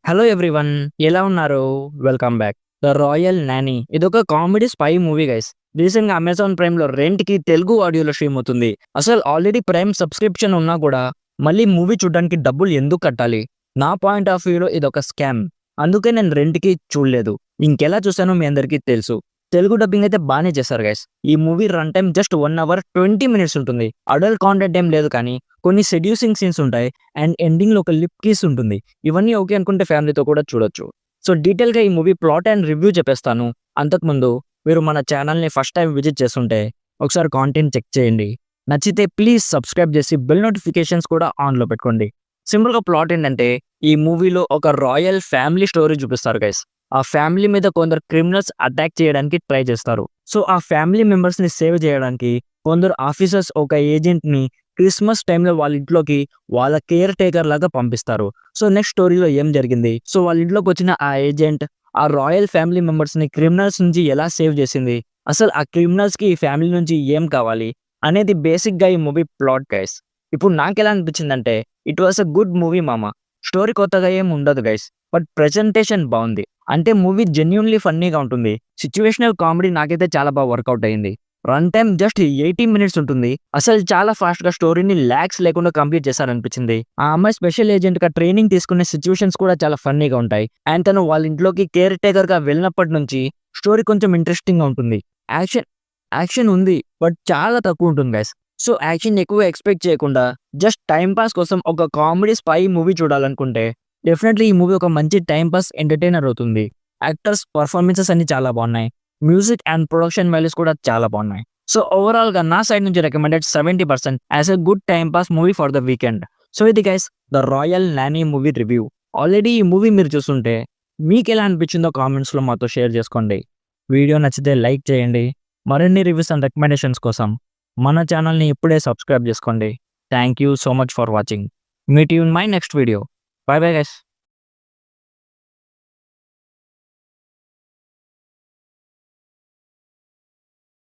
Hello everyone, ఎలా ఉన్నారు? Welcome back. 'The royal నానీ' ఇదొక కామెడీ స్పై మూవీ గైస్. రీసెంట్‌గా అమెజాన్ ప్రైమ్‌లో రెంట్‌కి తెలుగు ఆడియోలో స్ట్రీమ్ అవుతుంది. అసలు ఆల్రెడీ ప్రైమ్ సబ్స్క్రిప్షన్ ఉన్నా కూడా మళ్ళీ మూవీ చూడడానికి డబ్బులు ఎందుకు కట్టాలి? నా పాయింట్ ఆఫ్ వ్యూలో ఇదొక స్కామ్. అందుకే నేను రెంట్‌కి చూడలేదు. ఇంకెలా చూసానో మీ అందరికీ తెలుసు. తెలుగు డబ్బింగ్ అయితే బానే చేశారు గైస్. ఈ movie run time just 1 hour 20 minutes ఉంటుంది. అడల్ట్ కాంటెంట్ ఏం లేదు కానీ కొన్ని సెడ్యూసింగ్ సీన్స్ ఉంటాయి అండ్ ఎండింగ్‌లో ఒక లిప్ కిస్ ఉంటుంది. ఇవన్నీ ఓకే అనుకుంటే ఫ్యామిలీతో కూడా చూడొచ్చు. సో డీటెయిల్‌గా ఈ మూవీ ప్లాట్ అండ్ రివ్యూ చెప్పేస్తాను. అంతకుముందు మీరు మన ఛానల్‌ని ఫస్ట్ టైం విజిట్ చేస్తుంటే ఒకసారి కాంటెంట్ చెక్ చేయండి. నచ్చితే ప్లీజ్ సబ్స్క్రైబ్ చేసి బెల్ నోటిఫికేషన్స్ కూడా ఆన్‌లో పెట్టుకోండి. సింపుల్‌గా ప్లాట్ ఏంటంటే ఈ మూవీలో ఒక రాయల్ ఫ్యామిలీ స్టోరీ చూపిస్తారు గైస్. ఆ ఫ్యామిలీ మీద కొందరు క్రిమినల్స్ అటాక్ చేయడానికి ట్రై చేస్తారు. సో ఆ ఫ్యామిలీ మెంబర్స్‌ని సేవ్ చేయడానికి కొందరు ఆఫీసర్స్ ఒక ఏజెంట్‌ని క్రిస్మస్ టైంలో వాళ్ళ ఇంట్లోకి వాళ్ళ కేర్ టేకర్ లాగా పంపిస్తారు. సో నెక్స్ట్ స్టోరీలో ఏం జరిగింది? సో వాళ్ళ ఇంట్లోకి వచ్చిన ఆ ఏజెంట్ ఆ రాయల్ ఫ్యామిలీ మెంబర్స్‌ని క్రిమినల్స్ నుంచి ఎలా సేవ్ చేసింది? అసలు ఆ క్రిమినల్స్‌కి ఈ ఫ్యామిలీ నుంచి ఏం కావాలి? అనేది బేసిక్‌గా ఈ మూవీ ప్లాట్ గైస్. ఇప్పుడు నాకెలా అనిపించిందంటే it was a good movie మామ. స్టోరీ కొత్తగా ఏం ఉండదు గైస్. బట్ ప్రెజెంటేషన్ బావుంది. అంటే మూవీ జెన్యూన్‌లీ ఫన్నీగా ఉంటుంది. సిట్యుయేషనల్ కామెడీ నాకైతే చాలా బాగా వర్కౌట్ అయింది. రన్ టైమ్ జస్ట్ 80 మినిట్స్ ఉంటుంది. అసలు చాలా ఫాస్ట్‌గా స్టోరీని ల్యాగ్స్ లేకుండా కంప్లీట్ చేశారనిపించింది. ఆ అమ్మాయి స్పెషల్ ఏజెంట్‌గా ట్రైనింగ్ తీసుకునే సిట్యుయేషన్స్ కూడా చాలా ఫన్నీగా ఉంటాయి. అండ్ తను వాళ్ళ ఇంట్లోకి కేర్ టేకర్‌గా వెళ్ళినప్పటి నుంచి స్టోరీ కొంచెం ఇంట్రెస్టింగ్‌గా ఉంటుంది. యాక్షన్ యాక్షన్ ఉంది. బట్ చాలా తక్కువ ఉంటుంది గైస్. సో యాక్షన్ ఎక్కువ ఎక్స్‌పెక్ట్ చేయకుండా జస్ట్ టైమ్ పాస్ కోసం ఒక కామెడీ స్పై మూవీ చూడాలనుకుంటే డెఫినెట్లీ ఈ మూవీ ఒక మంచి టైమ్ పాస్ ఎంటర్‌టైనర్ అవుతుంది. యాక్టర్స్ పర్ఫార్మెన్సెస్ అన్ని చాలా బాగున్నాయి. మ్యూజిక్ అండ్ ప్రొడక్షన్ వాల్యూస్ కూడా చాలా బాగున్నాయి. సో ఓవరాల్‌గా నా సైడ్ నుంచి recommended 70% as a good time pass movie for the weekend. So ఇది guys 'the royal Nani' movie review. Already ఈ మూవీ మీరు చూసుంటే మీకెలా అనిపించిందో కామెంట్స్‌లో మాతో షేర్ చేసుకోండి. వీడియో నచ్చితే లైక్ చేయండి. మరిన్ని రివ్యూస్ అండ్ రికమెండేషన్స్ కోసం మన ఛానల్‌ని ఇప్పుడే సబ్స్క్రైబ్ చేసుకోండి. Thank you so much for watching. Meet you in my next video. By bye guys.